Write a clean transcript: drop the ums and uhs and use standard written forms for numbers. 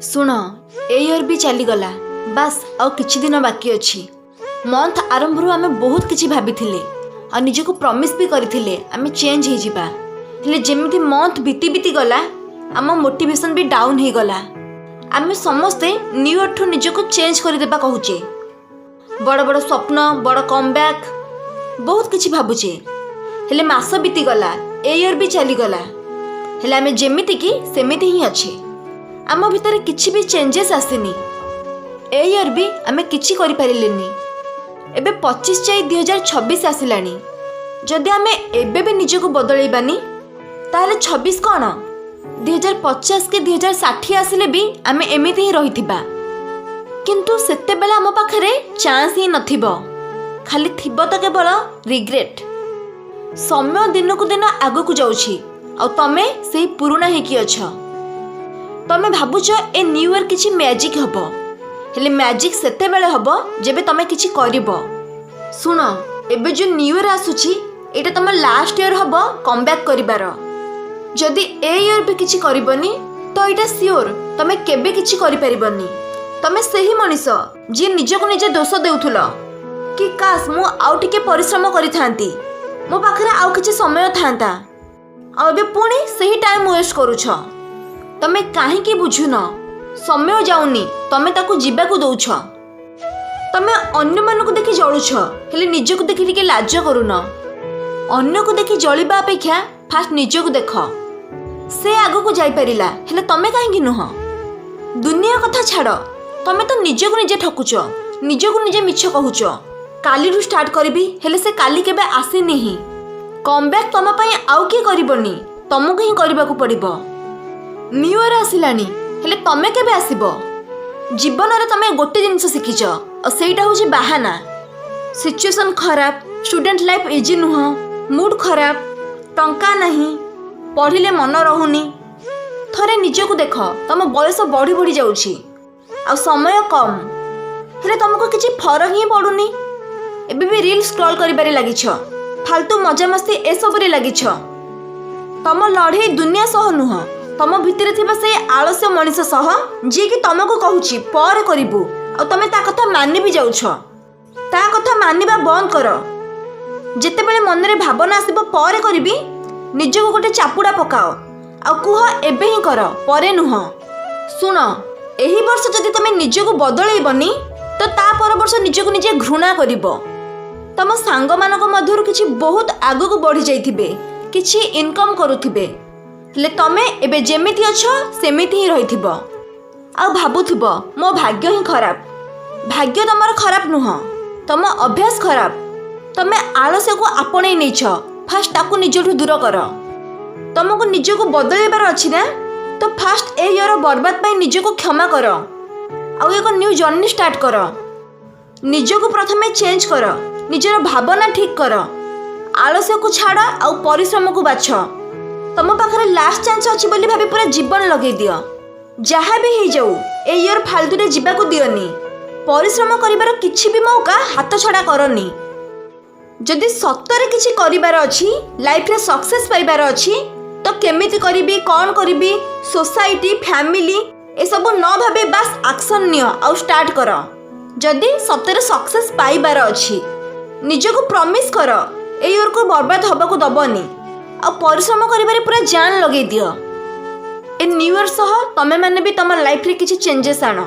शुण ए year भी चलीगला बास आउ किछि दिन बाकी अच्छी। मंथ आरंभ आम बहुत किछि भाभी आ निजको प्रॉमिस भी करथिले आम चेंज हो जिबा। हेले जेमिति मंथ बीती बीती गला आम मोटिवेशन भी डाउन हो गला। आम समस्ते न्यू ईयर ठू निजको चेंज कर देबा कहूचे। बड़ बड़ स्वप्न बड़ कमबैक बहुत किछि भाबुचे। हेले मास बीती गला ए इयर भी चलीगला। हेले आम जेमिति की सेमिति ही अच्छे। आम भितर किछि भी चेंजेस आसीनी। ए इयर भी आम किछि करि परिलेनी। एबे 25/6/2026 आसिलानी। जदि आम एबे भी निजको बदलैबानी ताले 26 कौन 2050 के 2060 आसिले भी आम एमिति ही रहिथिबा। किंतु सेते बेला आम पाखरे चांस ही नथिबो। खाली थिबो तो केवल रिग्रेट। समय दिन को दिन आगु को जाउछि आ तमे सेही पुराना हेकी अछ। तमे भाबुछ ए न्यू ईयर किछि मैजिक हबो। हेले मैजिक सेते बेले हबो जेबे तमे किछि करिवो। सुनो एबे जो न्यू ईयर आसुछि एटा तम लास्ट ईयर हबो कमबैक करिबार। जदि ए ईयर भी किछि करिवनी तो एटा सियोर तमे केबे किछि करि परिबनी। तमे सेही मनिष जे निजको निजे दोष देउथुलो कि काश मु आउ टिके परिश्रम करिथांती, मो पाखरे आउ किछि समय थांता। आ एबे पुणी सेही टाइम वेस्ट करूछ। तमे काहे की बुझुन समय जाउनी तमे ताकू जीवाकू दउछ। तमे अन्य मानकू देखि जळुछ हेले निजको देखि टिके लाज करून। अन्य को देखि जळिबा अपेक्षा फास्ट निजको देख। से आगो को जाई परिला हेले तमे काहे की नुह। दुनिया कथा छाड़ तमे तो निजको निजे ठकुछ, निजको निजे मिछ कहूछ। काली रु स्टार्ट करबी हेले से काली केबे आसीनी ही। कमबैक तम पई आउ की करबनी, तमको ही करबाकू पड़िबो। न्यू ईयर आसिलानी हेले तमे केबे आसीबो। जीवन रे तमे गोटे जिंस शिखिछ और सेटा होची बाहाना। सिचुएशन खराब, स्टूडेंट लाइफ इजी नुह, मूड खराब, टंका नहीं, पढ़िले मन रहुनी। थरे निजको देख तम बयस बढ़ी बढ़ी जाउछि आ समय कम हेले तुमको किछि फरक ही पड़ुनी। एबे भी रील स्क्रॉल करिबारे लागिछ, फालतू मजा मस्ती ए सबरे लागिछ। तम लड़े दुनिया सह नुह, तम भितर थिबा से आलस्य मनीष सह जे कि तुमको कहूछि पर करिबु आ तमे ता कथा मानि भी जाउछ। ता कथा मानिबा बंद कर। जेते बेले मन रे भावना आसीबो पर करबी निजको गोटे चापुडा पकाओ आ कुह एबे ही कर परे नुह। सुन एही वर्ष जदि तमे निजको बदलैबनी तो ता पर वर्ष निजको निजे घृणा करिवो। तम सांग मानक मध्यरु किछि बहुत आगु को बढ़ी जाइथिबे, किछि इनकम करूथिबे। हेले तमे एबे जेमिति अछ सेमिति ही रहिथिबो। आ भाबुथिबो मो भाग्य ही खराब। भाग्य तमर खराब नुह, तम अभ्यास खराब। तमे आलस्य को आपणे नैछ, फास्ट ताकू निजठु दूर कर। तमको निजको बदलैबार अछि ना तो फास्ट ए इयर बर्बाद पई निजको क्षमा कर आ एक न्यू जर्नी स्टार्ट कर। निजको प्रथमे चेंज कर, निजर भावना ठीक कर, आलस्य को छाड़ आ परिश्रम को बाछ। तम पाखरे लास्ट चांस अछि बोली भाबी पूरा जीवन लगे दियो। जहाँ भी हो जाऊ ए इयर फालतू रे जीवाकू दियोनी। परिश्रम करिबार किछि भी मौका हाथ छड़ा करनी। जदि सत्तरे किछि करिबार अछि, लाइफ रे सक्सेस पाइबार अछि तो केमिति करिबी, कोन करिबी, सोसाइटी फैमिली ए सब न भाबे बस एक्शन नियो आ स्टार्ट कर। जदि सत्तरे सक्सेस पाइबार अछि निजको प्रॉमिस कर ए इयर को बर्बाद हबाकू दबनी आ परिश्रम करिबारे पूरा जान लगे दियो। ए न्यू ईयर सह तमे माने भी तम लाइफ रे किछि चेंजेस आनो।